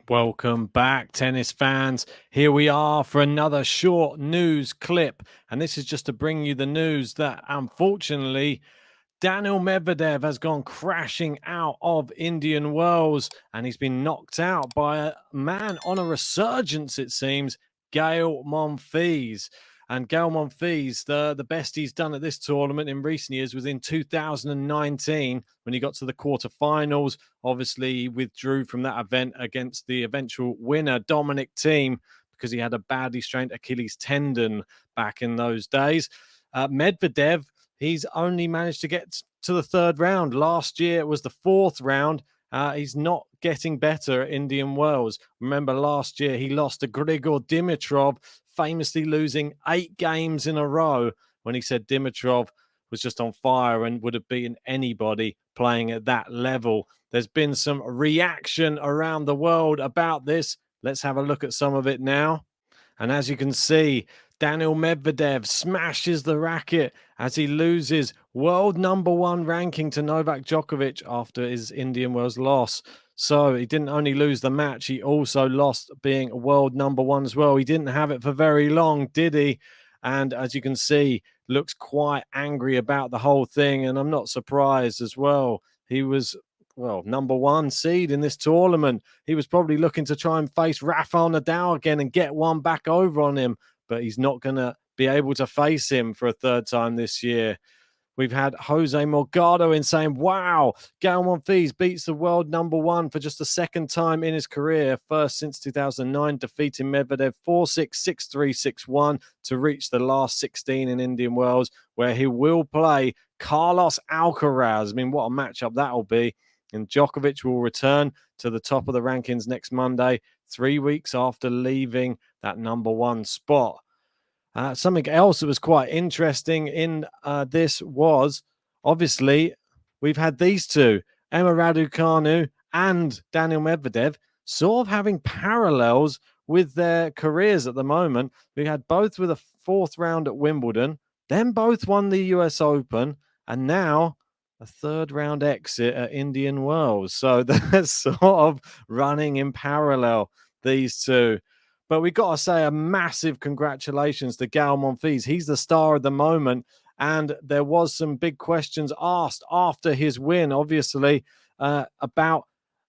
Welcome back, tennis fans. Here we are for another short news clip. And this is just to bring you the news that, unfortunately, Daniil Medvedev has gone crashing out of Indian Wells, and he's been knocked out by a man on a resurgence, it seems, Gael Monfils. And Gael Monfils, the best he's done at this tournament in recent years was in 2019 when he got to the quarterfinals. Obviously, he withdrew from that event against the eventual winner, Dominic Thiem, because he had a badly strained Achilles tendon back in those days. Medvedev, he's only managed to get to the third round. Last year, it was the fourth round. He's not getting better at Indian Wells. Remember, last year, he lost to Grigor Dimitrov, famously losing 8 games in a row when he said Dimitrov was just on fire and would have beaten anybody playing at that level. There's been some reaction around the world about this. Let's have a look at some of it now. And as you can see, Daniil Medvedev smashes the racket as he loses world number 1 ranking to Novak Djokovic after his Indian Wells loss. So he didn't only lose the match, he also lost being world number 1 as well. He didn't have it for very long, did he? And as you can see, looks quite angry about the whole thing. And I'm not surprised as well. He was, number 1 seed in this tournament. He was probably looking to try and face Rafael Nadal again and get one back over on him, but he's not going to be able to face him for a third time this year. We've had Jose Morgado in saying, wow, Gael Monfils beats the world number 1 for just the second time in his career, first since 2009, defeating Medvedev 4-6, 6-3, 6-1 to reach the last 16 in Indian Wells, where he will play Carlos Alcaraz. I mean, what a matchup that'll be. And Djokovic will return to the top of the rankings next Monday, 3 weeks after leaving that number 1 spot. Something else that was quite interesting in this was, obviously, we've had these two, Emma Raducanu and Daniil Medvedev, sort of having parallels with their careers at the moment. We had both with a 4th round at Wimbledon, then both won the US Open, and now a 3rd round exit at Indian Wells. So they're sort of running in parallel, these two. But we got to say a massive congratulations to Gael Monfils. He's the star of the moment. And there was some big questions asked after his win, obviously, about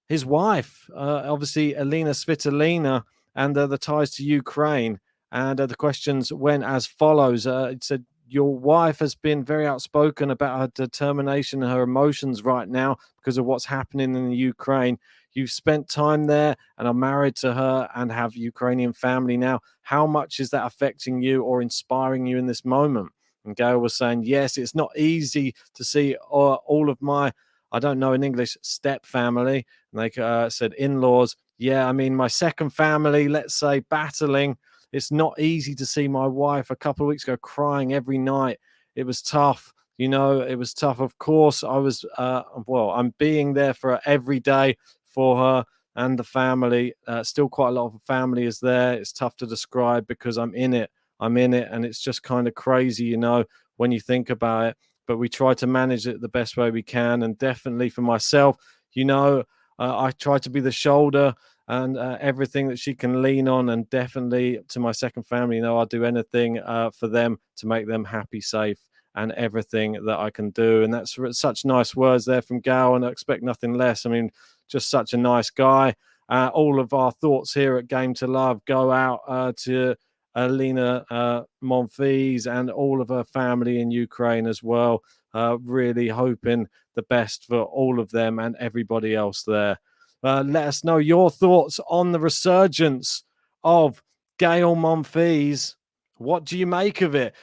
his wife, obviously Elina Svitolina, and the ties to Ukraine. And the questions went as follows. It said, your wife has been very outspoken about her determination and her emotions right now because of what's happening in the Ukraine. You've spent time there and are married to her and have Ukrainian family now. How much is that affecting you or inspiring you in this moment? And Gael was saying, yes, it's not easy to see all of my, I don't know in English, step family. And they said in-laws. Yeah, I mean, my second family, let's say, battling. It's not easy to see my wife a couple of weeks ago crying every night. It was tough. You know, it was tough. Of course, I was, I'm being there for her every day for her and the family. Still quite a lot of family is there. It's tough to describe because I'm in it. And it's just kind of crazy, you know, when you think about it. But we try to manage it the best way we can. And definitely for myself, you know, I try to be the shoulder and everything that she can lean on. And definitely to my second family, you know, I'll do anything for them to make them happy, safe, and everything that I can do. And that's such nice words there from Gael, and I expect nothing less. I mean, just such a nice guy. All of our thoughts here at Game to Love go out to Elina Monfils and all of her family in Ukraine as well. Really hoping the best for all of them and everybody else there. Let us know your thoughts on the resurgence of Gael Monfils. What do you make of it?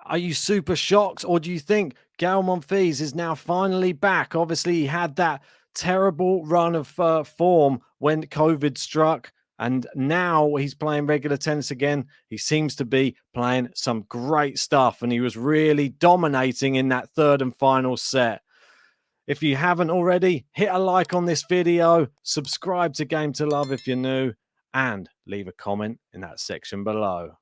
Are you super shocked, or do you think Gael Monfils is now finally back? Obviously, he had that terrible run of form when COVID struck, and now he's playing regular tennis again. He seems to be playing some great stuff, and he was really dominating in that 3rd and final set. If you haven't already, hit a like on this video, subscribe to Game to Love if you're new, and leave a comment in that section below.